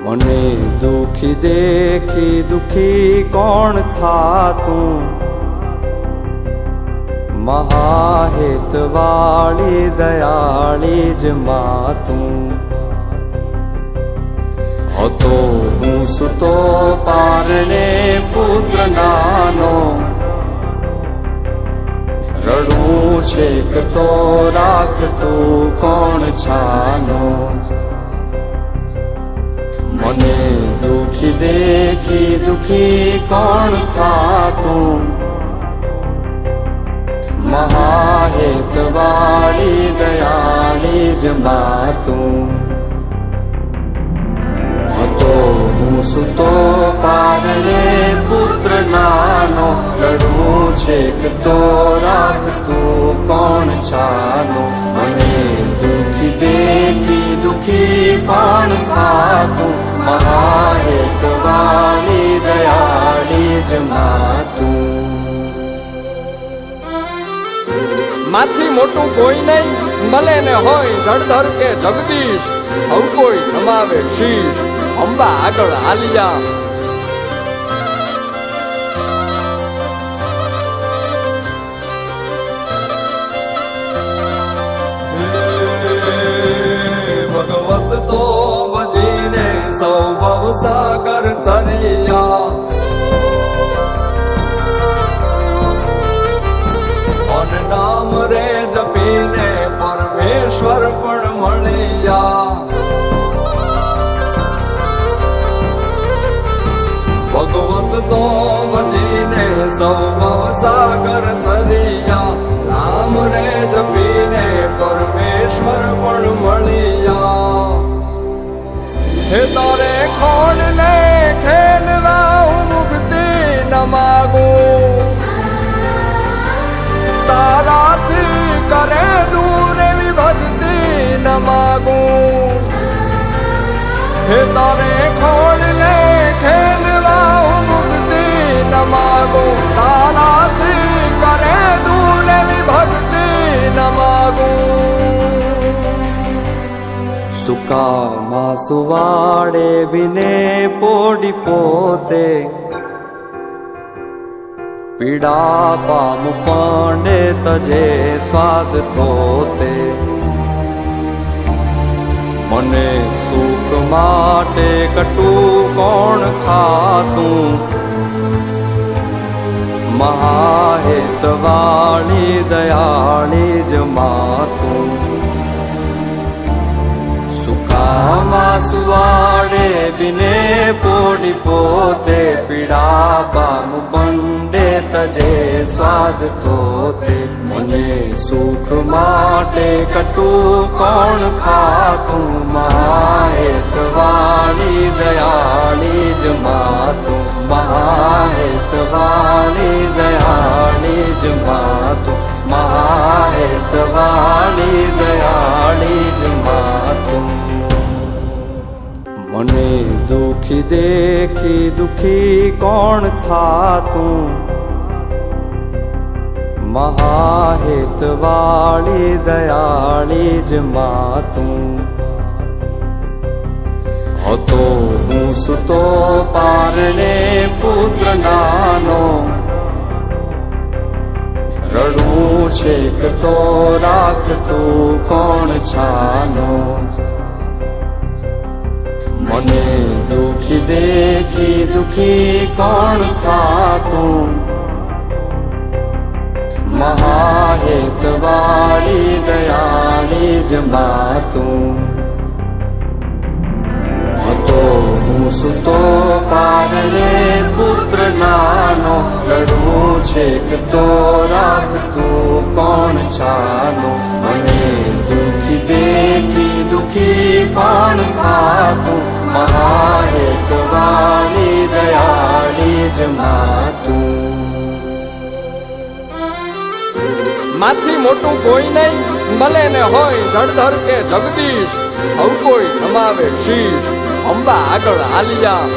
મને દુખી દેખી દુખી કોણ થાતું, મહાહેતવાળી દયાળી જ માતું. હતો હું સુતો પારણે પુત્ર નાનો, રડું છેક તો રાખતું કોણ છાનો. મને દુખી દેખી દુખી કોણ થાતું, મહાહેતવાળી દયાળી જ માતું. હતો હું સુતો પારણે પુત્ર નાનો, રડું છેક તો રાખતું કોણ છાનો. મને દુખી દેખી દુખી કોણ થાતું, મહાહેતવાળી દયાળી જ માતું. માથી મોટું કોઈ નહીં, મળે ને હોય જળધર કે જગદીશ, સૌ કોઈ નમાવે શીશ, અંબા આગળ આલિયા. ભગવત તો ભજીને સૌ ભવસાગર તરિયા, નામ રે જપીને પરમેશ્વર પણ મળ્યા. ભગવત તો ભજીને સૌ ભવસાગર તરિયા, નામ રે જપીને પરમેશ્વર પણ મળ્યા. હે તારે ખોડ ને ખેલવા હું મુક્તિ ન માગું, તારાથી કરે દૂર એવી ભક્તિ ન માગું. હે તારે ખોડ ને ખેલવા હું મુક્તિ ન માગું, તારાથી કરે દૂર એવી ભક્તિ ન માગું. સુકામાં સુવાડે વિને પોડી પોતે, પીડા પામું પાંડે તજે સ્વાદ તોતે. મને સુખ માટે કટું કોણ ખાતું, મહાહેતવાળી દયાળી જ માતું. સુકામાં સુવાડે વિને પોડી પોતે, પીડા પામું પાંડે તજે સ્વાદ તોતે. મને સુખ માટે કટું કોણ ખાતું, મહાહેતવાળી દયાળી જ માતું. મહાહેતવાળી દયાળી જ માતું. મહાહેતવાળી દયાળી જ માતું. મને દુખી દેખી દુખી કોણ થાતું, મહાહેતવાળી દયાળી જ માતું. હતો હું સુતો પારણે પુત્ર નાનો, રડું છેક તો રાખતું કોણ છાનો. મને દુખી દેખી દુખી કોણ થાતું, મહાહેતવાળી દયાળી જ માતું. હતો હું સુતો પારણે પુત્ર નાનો, રડું છેક તો રાખતું કોણ છાનો. મને દુખી દેખી દુખી કોણ થાતું, મહાહેતવાળી દયાળી જ માતું. માથી મોટું કોઈ નહીં, મળે ને હોય જળધર કે જગદીશ, સૌ કોઈ નમાવે શીશ, અંબા આગળ આલિયા.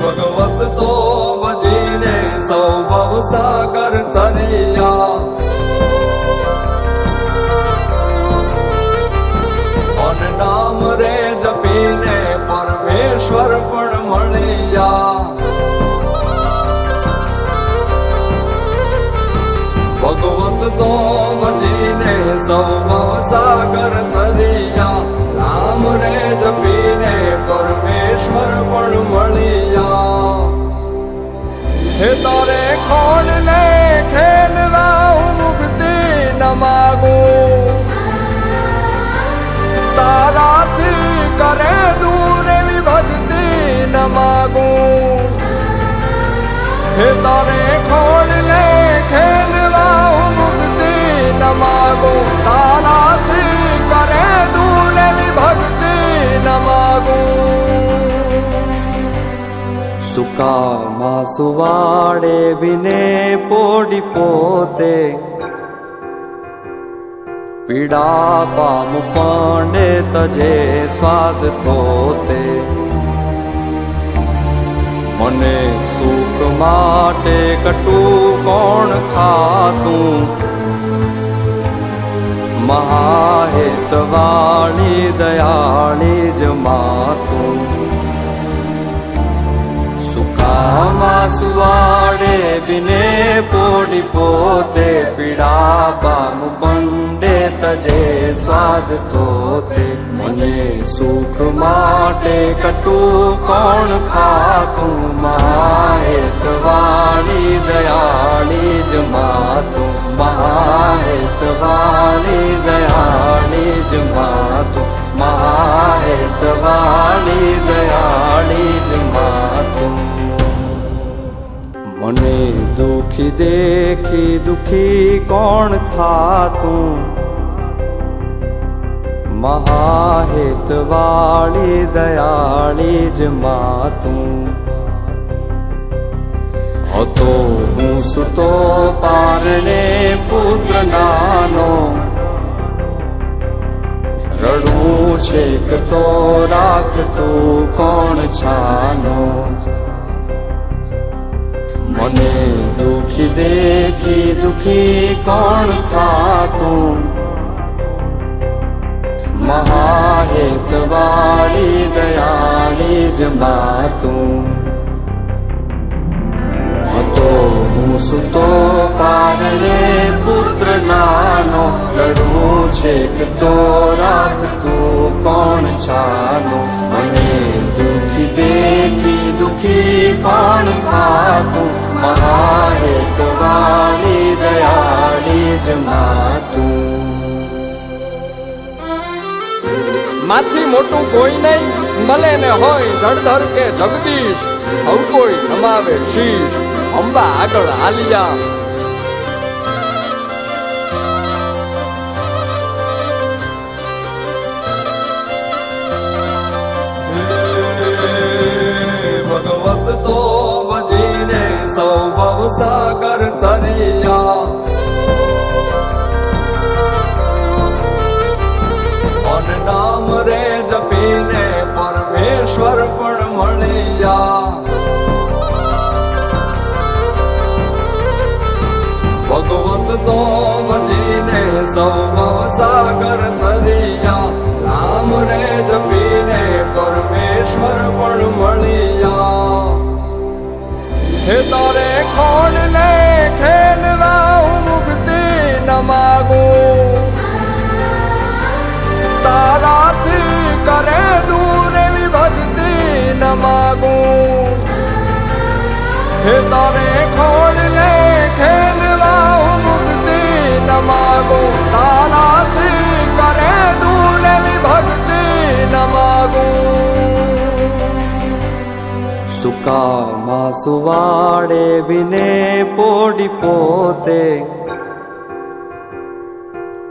ભગવત તો ભજીને સૌ ભવ ભવસાગર તરિયા અન નામ રે જપીને પરમેશ્વર પણ મળ્યા ભગવત તો ભજીને સૌ ભવસાગર તરિયા નામ રે જપીને પરમેશ્વર પણ મળ્યા હે તારે ખોડ ને ખેલવા હું મુક્તિ ન માગું તારાથી કરે દૂર એવી ભક્તિ ન માગું હે તારે ખોડ ને ખેલવા હું મુક્તિ ન માગું તારાથી કરે દૂર એવી ભક્તિ ન માગું સુકામાં સુવાડે બિને પોડી પોતે પીડા પામું પાંડે તજે સ્વાદ તોતે મને સુખ માટે કટું કોણ ખાતું મહાહેતવાળી દયાળી જ માતું સુકામાં સુવાડે બિને પોડી પોતે પીડા પામું પંડે તજે સ્વાદ તોતે મને સુખ માટે કટું કોણ ખાતું મહાહેતવાળી દયાળી જ માતું મહાહેતવાળી દયાળી જ માતું મહાહેતવાળી દયાળી જ માતું મને દુખી દેખી દુખી કોણ થાતું મહાહેતવાળી દયાળી જ માતું હતો હું સુતો પારણે પુત્ર નાનો રડું છેક તો રાખતું કોણ છાનો મને દુખી દેખી દુખી કોણ થાતું મહાહેતવાળી દયાળી જ માતું હતો હું સુતો પારણે પુત્ર નાનો રડું છેક તો રાખતું કોણ છાનો મને દુખી દેખી દુખી કોણ થાતું મહાહેતવાળી દયાળી જ માતું માથી મોટું કોઈ નહીં ભલે ને હોય જળધર કે જગદીશ સૌ કોઈ નમાવે શીશ અંબા આગળ આલિયા ભગવત તો ભજીને સૌ ભવસાગર તરિયા અન નામ રે જપીને પરમેશ્વર પણ મળ્યા ભગવત તો ભજીને સૌ ભવસાગર તરિયા નામ રે જપીને પરમેશ્વર પણ મળ્યા હે તારે ખોડ ને ખેલવા હું મુક્તિ ન માગું તારાથી કરે દૂર એવી ભક્તિ ન માગું હે તારે ખોડ ને ખેલવા હું મુક્તિ ન માગું તારાથી કરે દૂર એવી ભક્તિ ન માગું સુકામાં સુવાડે બિને પોડી પોતે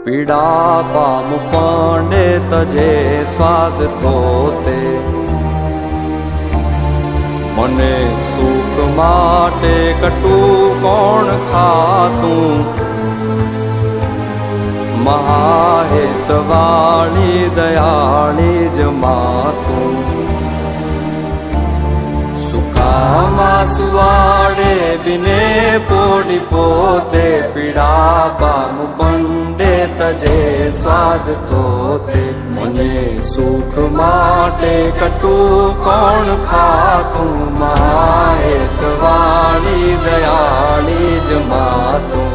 પીડા પામું પાંડે તજે સ્વાદ તોતે મને સુખ માટે કટું કોણ ખાતું મહાહેતવાળી દયાળી જ માતું સુકામાં સુવાડે बिने पोडी पोते पीड़ा पामु पंडे तजे स्वाद तोते मने सुख माटे कटु कोण खातु माहेत वाली दयाली ज मातु